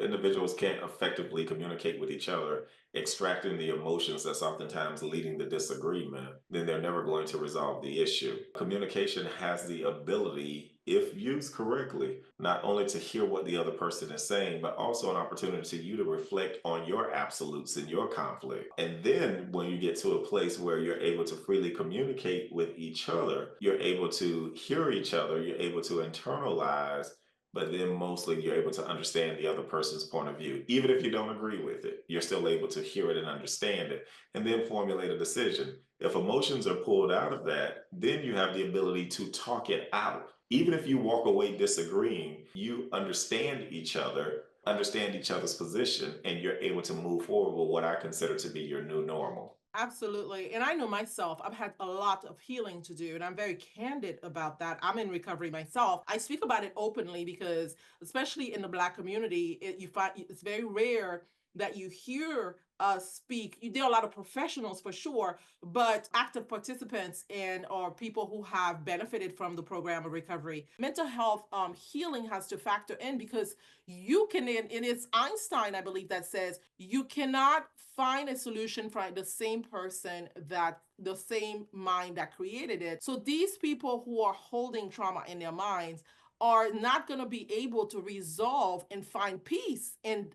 individuals can't effectively communicate with each other, extracting the emotions that's oftentimes leading the disagreement, then they're never going to resolve the issue. Communication has the ability, if used correctly, not only to hear what the other person is saying, but also an opportunity for you to reflect on your absolutes and your conflict. And then when you get to a place where you're able to freely communicate with each other, you're able to hear each other, you're able to internalize, but then mostly you're able to understand the other person's point of view. Even if you don't agree with it, you're still able to hear it and understand it, and then formulate a decision. If emotions are pulled out of that, then you have the ability to talk it out. Even if you walk away disagreeing, you understand each other's position, and you're able to move forward with what I consider to be your new normal. Absolutely. And I know myself, I've had a lot of healing to do, and I'm very candid about that. I'm in recovery myself. I speak about it openly because, especially in the Black community, you find it's very rare that you hear us speak. There are a lot of professionals for sure, but active participants and or people who have benefited from the program of recovery. Mental health healing has to factor in because you can, and it's Einstein, I believe, that says you cannot find a solution for the same person that the same mind that created it. So these people who are holding trauma in their minds are not going to be able to resolve and find peace and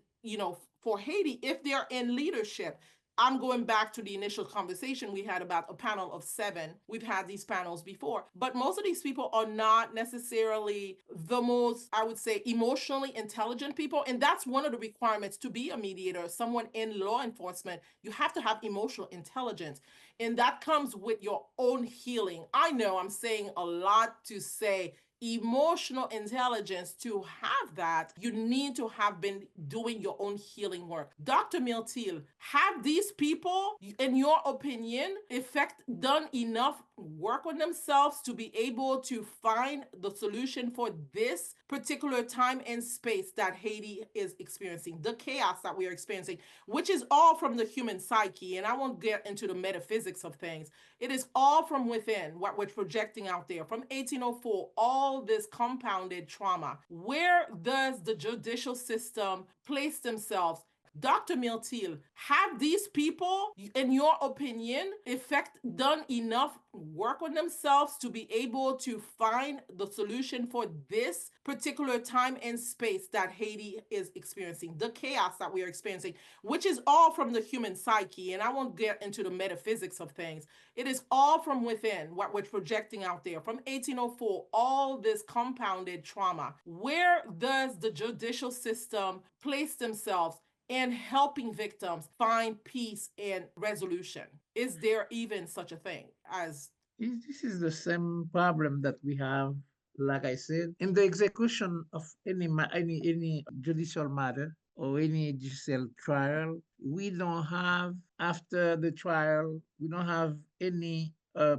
for Haiti if they're in leadership. I'm going back to the initial conversation we had about a panel of 7. We've had these panels before, but most of these people are not necessarily the most, I would say, emotionally intelligent people. And that's one of the requirements to be a mediator, someone in law enforcement. You have to have emotional intelligence, and that comes with your own healing. I know I'm saying a lot to say emotional intelligence. To have that, you need to have been doing your own healing work. Dr. Miltil, have these people, in your opinion, effect done enough work on themselves to be able to find the solution for this particular time and space that Haiti is experiencing, the chaos that we are experiencing, which is all from the human psyche? And I won't get into the metaphysics of things. It is all from within, what we're projecting out there from 1804, all this compounded trauma. Where does the judicial system place themselves? Dr. Miltil, have these people, in your opinion, effect done enough work on themselves to be able to find the solution for this particular time and space that Haiti is experiencing, the chaos that we are experiencing, which is all from the human psyche? And I won't get into the metaphysics of things. It is all from within, what we're projecting out there from 1804, all this compounded trauma. Where does the judicial system place themselves and helping victims find peace and resolution? Is there even such a thing as This is the same problem that we have, like I said, in the execution of any judicial matter or any judicial trial. We don't have after the trial. We don't have any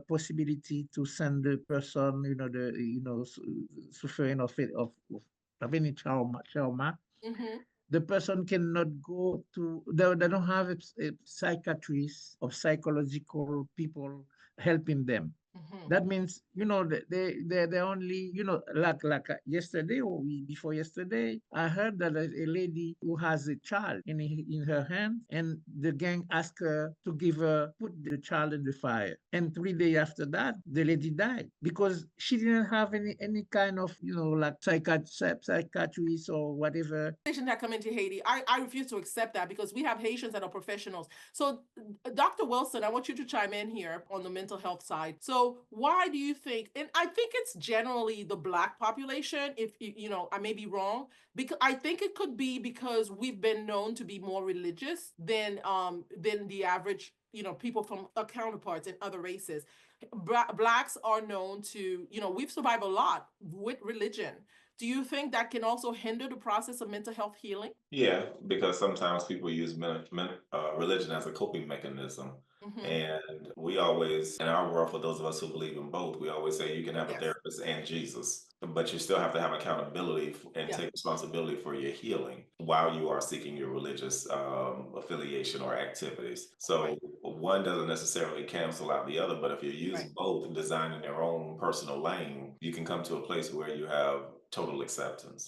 possibility to send the person, suffering of any trauma. Mhm. The person cannot go to, they don't have a psychiatrist or psychological people helping them. Mhm. That means, they only, like yesterday or before yesterday, I heard that a lady who has a child in her hand, and the gang asked her to put the child in the fire. And 3 days after that, the lady died because she didn't have any kind of, like psychiatrist or whatever. Haitians that come into Haiti, I refuse to accept that because we have Haitians that are professionals. So, Dr. Wilson, I want you to chime in here on the mental health side. So, why do you think, and I think it's generally the Black population, if I may be wrong, because I think it could be because we've been known to be more religious than the average, people from counterparts in other races. Blacks are known to, we've survived a lot with religion. Do you think that can also hinder the process of mental health healing? Yeah, because sometimes people use religion as a coping mechanism. Mm-hmm. And we always, in our world, for those of us who believe in both, we always say you can have a Yes. therapist and Jesus, but you still have to have accountability and Yeah. take responsibility for your healing while you are seeking your religious affiliation or activities. Right. So one doesn't necessarily cancel out the other, but if you use Right. both, designing their own personal lane, you can come to a place where you have total acceptance.